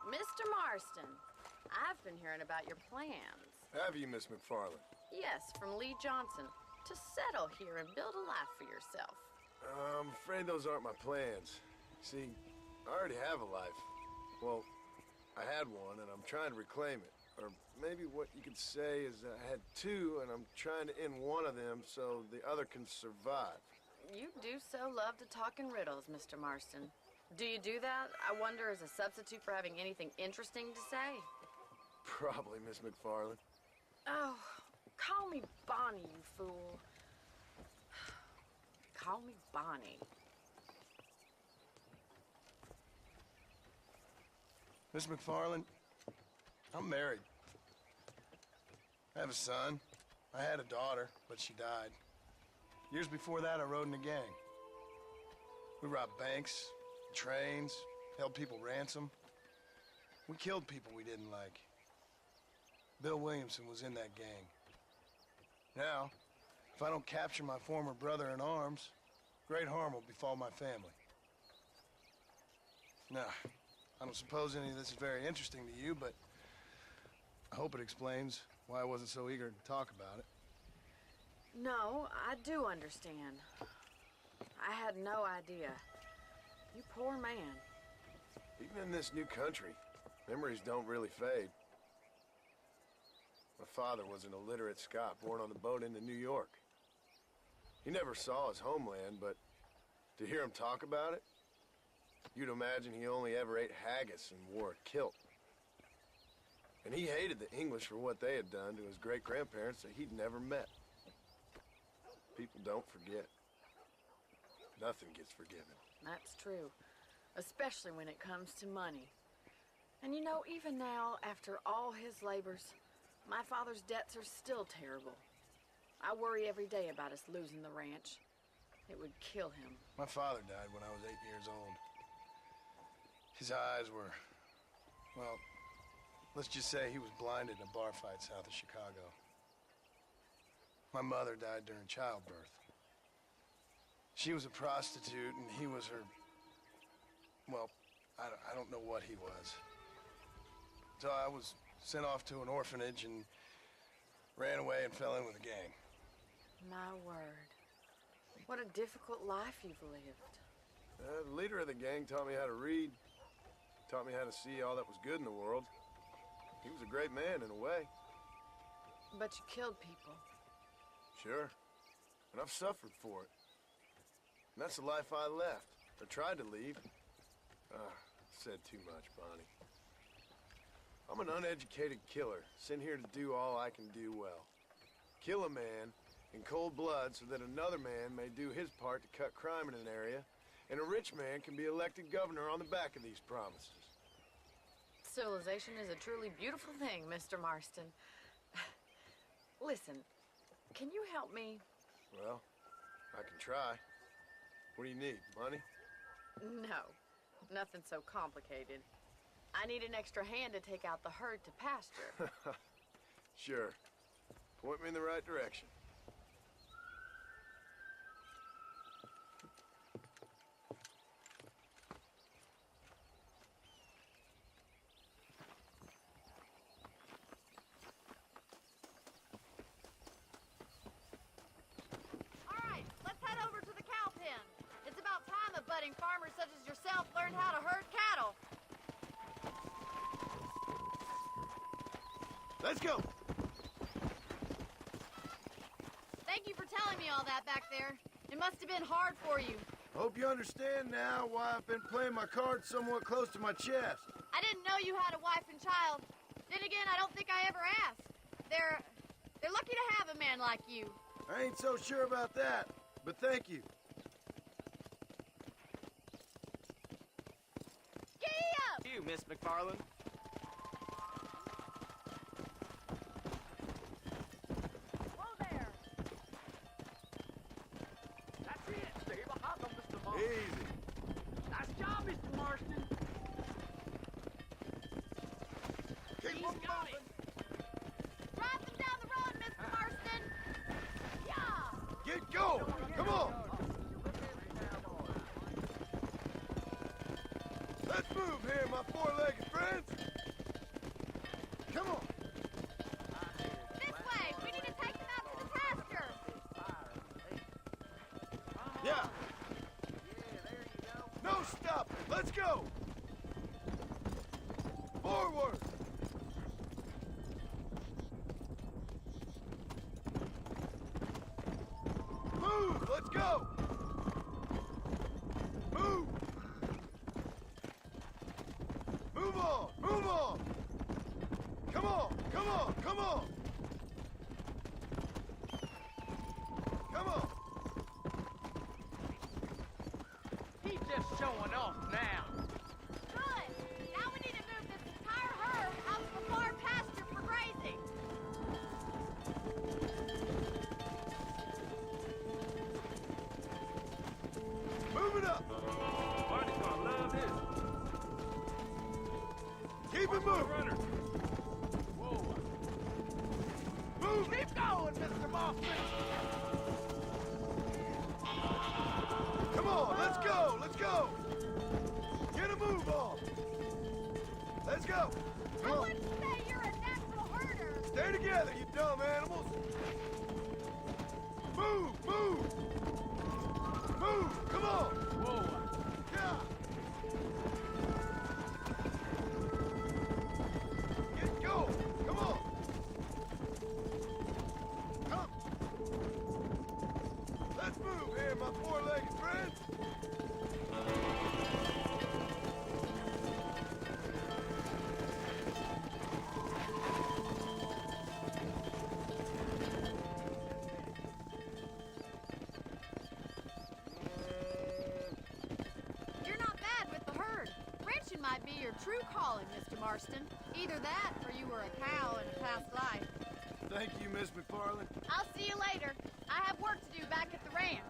[SPEAKER 10] Mr. Marston, I've been hearing about your plans.
[SPEAKER 7] Have you, Miss McFarland?
[SPEAKER 10] Yes, from Lee Johnson, to settle here and build a life for yourself.
[SPEAKER 7] I'm afraid those aren't my plans. See, I already have a life. Well, I had one, and I'm trying to reclaim it. Or maybe what you could say is I had two, and I'm trying to end one of them so the other can survive.
[SPEAKER 10] You do so love to talk in riddles, Mr. Marston. Do you do that, I wonder, as a substitute for having anything interesting to say?
[SPEAKER 7] Probably, Miss McFarland.
[SPEAKER 10] Oh, call me Bonnie, you fool. Call me Bonnie.
[SPEAKER 7] Miss McFarland, I'm married. I have a son. I had a daughter, but she died. Years before that, I rode in a gang. We robbed banks, trains, held people ransom. We killed people we didn't like. Bill Williamson was in that gang. Now, if I don't capture my former brother in arms, great harm will befall my family. Now, I don't suppose any of this is very interesting to you, but I hope it explains why I wasn't so eager to talk about it.
[SPEAKER 10] No, I do understand. I had no idea. You poor man.
[SPEAKER 7] Even in this new country, memories don't really fade. My father was an illiterate Scot born on the boat into New York. He never saw his homeland, but to hear him talk about it, you'd imagine he only ever ate haggis and wore a kilt. And he hated the English for what they had done to his great-grandparents that he'd never met. People don't forget. Nothing gets forgiven.
[SPEAKER 10] That's true. Especially when it comes to money. And you know, even now, after all his labors, my father's debts are still terrible. I worry every day about us losing the ranch. It would kill him.
[SPEAKER 7] My father died when I was 8 years old. His eyes were, well, let's just say he was blinded in a bar fight south of Chicago. My mother died during childbirth. She was a prostitute and he was her, well, I don't know what he was. So I was sent off to an orphanage and ran away and fell in with a gang.
[SPEAKER 10] My word. What a difficult life you've lived.
[SPEAKER 7] The leader of the gang taught me how to read, taught me how to see all that was good in the world. He was a great man in a way.
[SPEAKER 10] But you killed people.
[SPEAKER 7] Sure. And I've suffered for it. And that's the life I left, or tried to leave. Said too much, Bonnie. I'm an uneducated killer, sent here to do all I can do well. Kill a man in cold blood so that another man may do his part to cut crime in an area, and a rich man can be elected governor on the back of these promises.
[SPEAKER 10] Civilization is a truly beautiful thing, Mr. Marston. Listen, can you help me?
[SPEAKER 7] Well, I can try. What do you need, money?
[SPEAKER 10] No, nothing so complicated. I need an extra hand to take out the herd to pasture.
[SPEAKER 7] Sure. Point me in the right direction.
[SPEAKER 1] All right, let's head over to the cow pen. It's about time a budding farmer such as yourself learned how to herd cattle.
[SPEAKER 7] Let's go!
[SPEAKER 1] Thank you for telling me all that back there. It must have been hard for you.
[SPEAKER 7] Hope you understand now why I've been playing my cards somewhat close to my chest.
[SPEAKER 1] I didn't know you had a wife and child. Then again, I don't think I ever asked. They're lucky to have a man like you.
[SPEAKER 7] I ain't so sure about that, but thank you.
[SPEAKER 1] Giddy up!
[SPEAKER 18] You, Miss McFarland.
[SPEAKER 7] Easy.
[SPEAKER 11] Nice job, Mr. Marston.
[SPEAKER 7] Keep on moving.
[SPEAKER 1] Drive them down the road, Mr. Marston. Yeah!
[SPEAKER 7] Get going. Come on. Let's move here, my four-legged friends. Come on.
[SPEAKER 1] This way. We need to take them out to the pasture.
[SPEAKER 7] Yeah. No stop. Let's go. Forward. Move. Let's go. Move. Move on. Move on. Come on. Come on. Come on. Come on.
[SPEAKER 11] He's just showing off now.
[SPEAKER 1] Good. Now we need to move this entire herd out to the far pasture for grazing.
[SPEAKER 7] Move it up.
[SPEAKER 5] Barney's gonna love this.
[SPEAKER 7] Keep it moving.
[SPEAKER 5] Runner.
[SPEAKER 11] Whoa.
[SPEAKER 7] going, Mr. Moffman? Come on, let's go, let's go! Get a move on! Let's go!
[SPEAKER 1] I wouldn't say you're a natural herder.
[SPEAKER 7] Stay together, you dumb animals! Move, move! Move, come on! Whoa! Yeah! Get going! Come on! Come! Let's move here, my four-legged friend!
[SPEAKER 18] You're not bad with the herd. Ranching might be your true calling, Mr. Marston. Either that, or you were a cow in a past life.
[SPEAKER 7] Thank you, Miss McFarland.
[SPEAKER 18] I'll see you later. I have work to do back at the ranch.